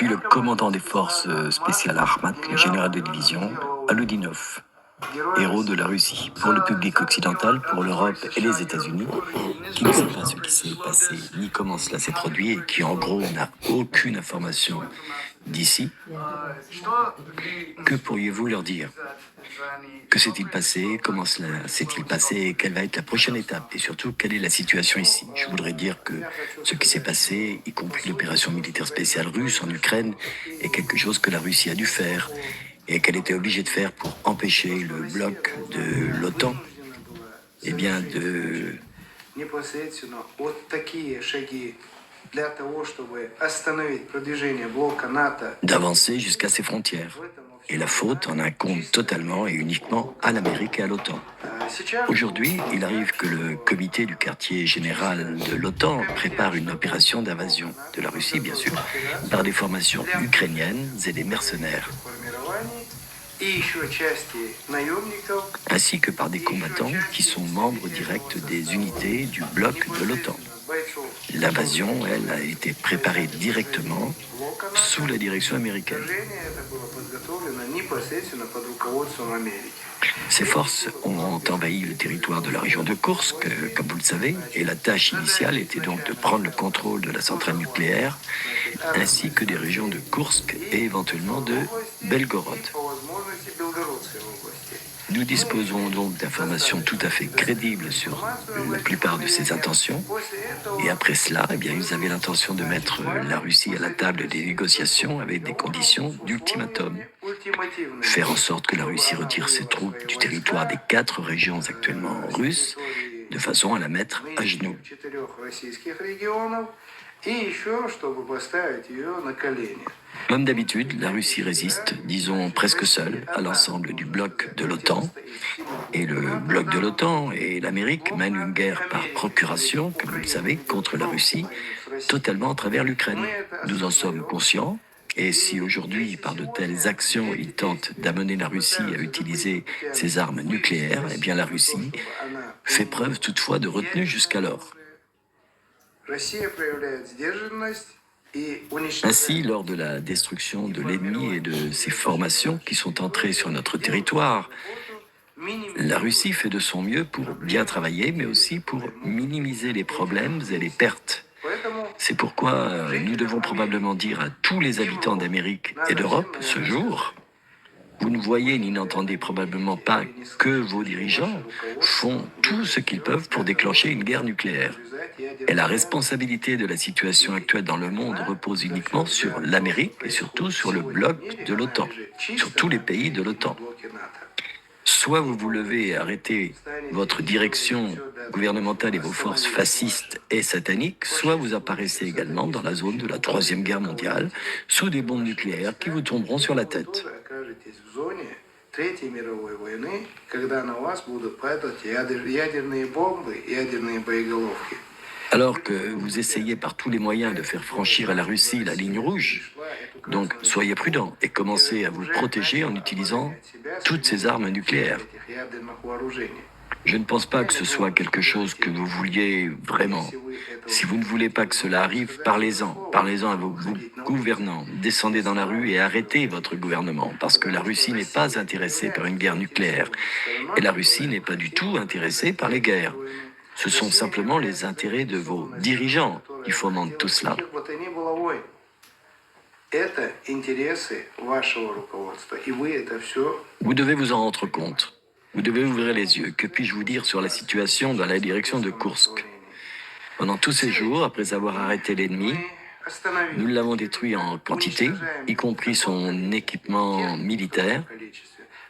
suis le commandant des forces spéciales Armat, le général de division Aludinov, héros de la Russie. Pour le public occidental, pour l'Europe et les États-Unis, qui ne sait pas ce qui s'est passé ni comment cela s'est produit et qui en gros n'a aucune information d'ici, que pourriez-vous leur dire? Que s'est-il passé? Comment cela s'est-il passé? Et quelle va être la prochaine étape? Et surtout, quelle est la situation ici? Je voudrais dire que ce qui s'est passé, y compris l'opération militaire spéciale russe en Ukraine, est quelque chose que la Russie a dû faire et qu'elle était obligée de faire pour empêcher le bloc de l'OTAN, eh bien, d'avancer jusqu'à ses frontières. Et la faute en incombe totalement et uniquement à l'Amérique et à l'OTAN. Aujourd'hui, il arrive que le comité du quartier général de l'OTAN prépare une opération d'invasion de la Russie, bien sûr, par des formations ukrainiennes et des mercenaires, ainsi que par des combattants qui sont membres directs des unités du bloc de l'OTAN. L'invasion, elle, a été préparée directement sous la direction américaine. Ces forces ont envahi le territoire de la région de Koursk, comme vous le savez, et la tâche initiale était donc de prendre le contrôle de la centrale nucléaire, ainsi que des régions de Koursk et éventuellement de Belgorod. Nous disposons donc d'informations tout à fait crédibles sur la plupart de ces intentions. Et après cela, eh bien, ils avaient l'intention de mettre la Russie à la table des négociations avec des conditions d'ultimatum. Faire en sorte que la Russie retire ses troupes du territoire des 4 régions actuellement russes, de façon à la mettre à genoux. Comme d'habitude, la Russie résiste, disons presque seule, à l'ensemble du bloc de l'OTAN. Et le bloc de l'OTAN et l'Amérique mènent une guerre par procuration, comme vous le savez, contre la Russie, totalement à travers l'Ukraine. Nous en sommes conscients. Et si aujourd'hui, par de telles actions, ils tentent d'amener la Russie à utiliser ses armes nucléaires, eh bien la Russie fait preuve toutefois de retenue jusqu'alors. Ainsi, lors de la destruction de l'ennemi et de ses formations qui sont entrées sur notre territoire, la Russie fait de son mieux pour bien travailler, mais aussi pour minimiser les problèmes et les pertes. C'est pourquoi nous devons probablement dire à tous les habitants d'Amérique et d'Europe ce jour: vous ne voyez ni n'entendez probablement pas que vos dirigeants font tout ce qu'ils peuvent pour déclencher une guerre nucléaire. Et la responsabilité de la situation actuelle dans le monde repose uniquement sur l'Amérique et surtout sur le bloc de l'OTAN, sur tous les pays de l'OTAN. Soit vous vous levez et arrêtez votre direction gouvernementale et vos forces fascistes et sataniques, soit vous apparaissez également dans la zone de la Troisième Guerre mondiale sous des bombes nucléaires qui vous tomberont sur la tête. Alors que vous essayez par tous les moyens de faire franchir à la Russie la ligne rouge, donc soyez prudents et commencez à vous protéger en utilisant toutes ces armes nucléaires. Je ne pense pas que ce soit quelque chose que vous vouliez vraiment. Si vous ne voulez pas que cela arrive, parlez-en. Parlez-en à vos gouvernants. Descendez dans la rue et arrêtez votre gouvernement, parce que la Russie n'est pas intéressée par une guerre nucléaire. Et la Russie n'est pas du tout intéressée par les guerres. Ce sont simplement les intérêts de vos dirigeants qui fomentent tout cela. Vous devez vous en rendre compte. Vous devez ouvrir les yeux. Que puis-je vous dire sur la situation dans la direction de Koursk? Pendant tous ces jours, après avoir arrêté l'ennemi, nous l'avons détruit en quantité, y compris son équipement militaire,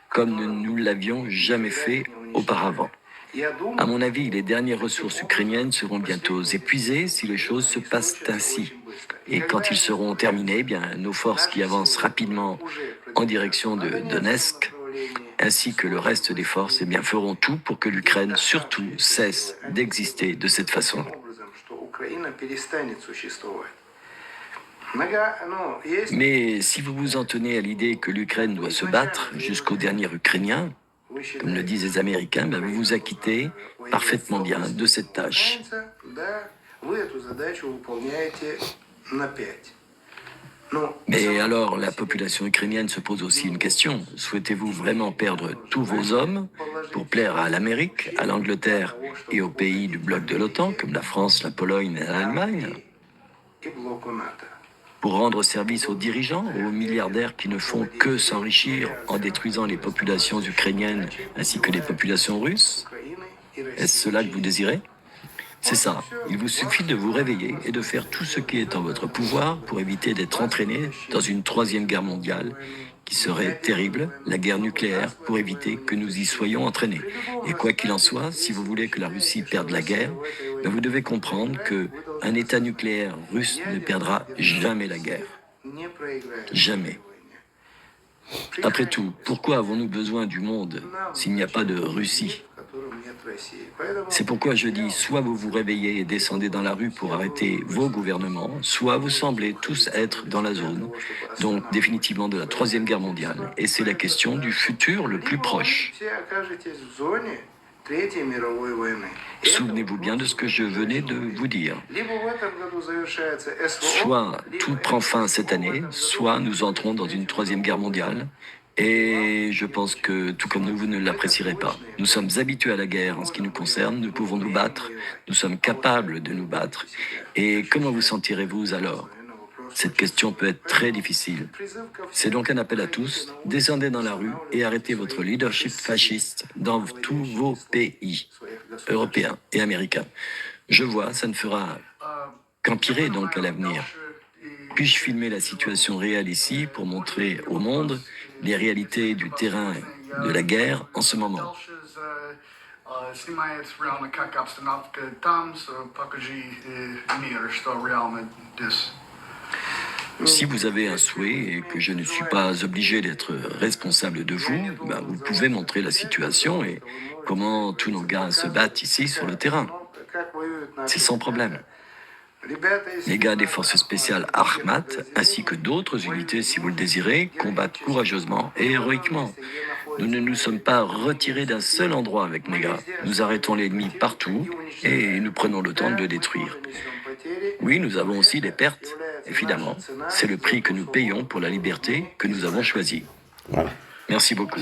comme nous ne l'avions jamais fait auparavant. À mon avis, les dernières ressources ukrainiennes seront bientôt épuisées si les choses se passent ainsi. Et quand ils seront terminés, eh bien, nos forces qui avancent rapidement en direction de Donetsk, ainsi que le reste des forces, eh bien, feront tout pour que l'Ukraine, surtout, cesse d'exister de cette façon. Mais si vous vous en tenez à l'idée que l'Ukraine doit se battre jusqu'au dernier Ukrainien, comme le disent les Américains, ben vous vous acquittez parfaitement bien de cette tâche. Mais alors, la population ukrainienne se pose aussi une question. Souhaitez-vous vraiment perdre tous vos hommes pour plaire à l'Amérique, à l'Angleterre et aux pays du bloc de l'OTAN, comme la France, la Pologne et l'Allemagne, pour rendre service aux dirigeants, aux milliardaires qui ne font que s'enrichir en détruisant les populations ukrainiennes ainsi que les populations russes? Est-ce cela que vous désirez? C'est ça. Il vous suffit de vous réveiller et de faire tout ce qui est en votre pouvoir pour éviter d'être entraîné dans une troisième guerre mondiale qui serait terrible, la guerre nucléaire, pour éviter que nous y soyons entraînés. Et quoi qu'il en soit, si vous voulez que la Russie perde la guerre, ben vous devez comprendre que un État nucléaire russe ne perdra jamais la guerre. Jamais. Après tout, pourquoi avons-nous besoin du monde s'il n'y a pas de Russie? C'est pourquoi je dis, soit vous vous réveillez et descendez dans la rue pour arrêter vos gouvernements, soit vous semblez tous être dans la zone, donc définitivement de la Troisième Guerre mondiale. Et c'est la question du futur le plus proche. Souvenez-vous bien de ce que je venais de vous dire. Soit tout prend fin cette année, soit nous entrons dans une troisième guerre mondiale. Et je pense que, tout comme nous, vous ne l'apprécierez pas. Nous sommes habitués à la guerre en ce qui nous concerne, nous pouvons nous battre, nous sommes capables de nous battre. Et comment vous sentirez-vous alors? Cette question peut être très difficile. C'est donc un appel à tous, descendez dans la rue et arrêtez votre leadership fasciste dans tous vos pays, européens et américains. Je vois, ça ne fera qu'empirer donc à l'avenir. Puis-je filmer la situation réelle ici pour montrer au monde les réalités du terrain de la guerre en ce moment? Si vous avez un souhait et que je ne suis pas obligé d'être responsable de vous, ben vous pouvez montrer la situation et comment tous nos gars se battent ici sur le terrain. C'est sans problème. Les gars des forces spéciales Ahmat, ainsi que d'autres unités, si vous le désirez, combattent courageusement et héroïquement. Nous ne nous sommes pas retirés d'un seul endroit avec mes gars. Nous arrêtons l'ennemi partout et nous prenons le temps de le détruire. Oui, nous avons aussi des pertes, évidemment. C'est le prix que nous payons pour la liberté que nous avons choisie. Voilà. Merci beaucoup.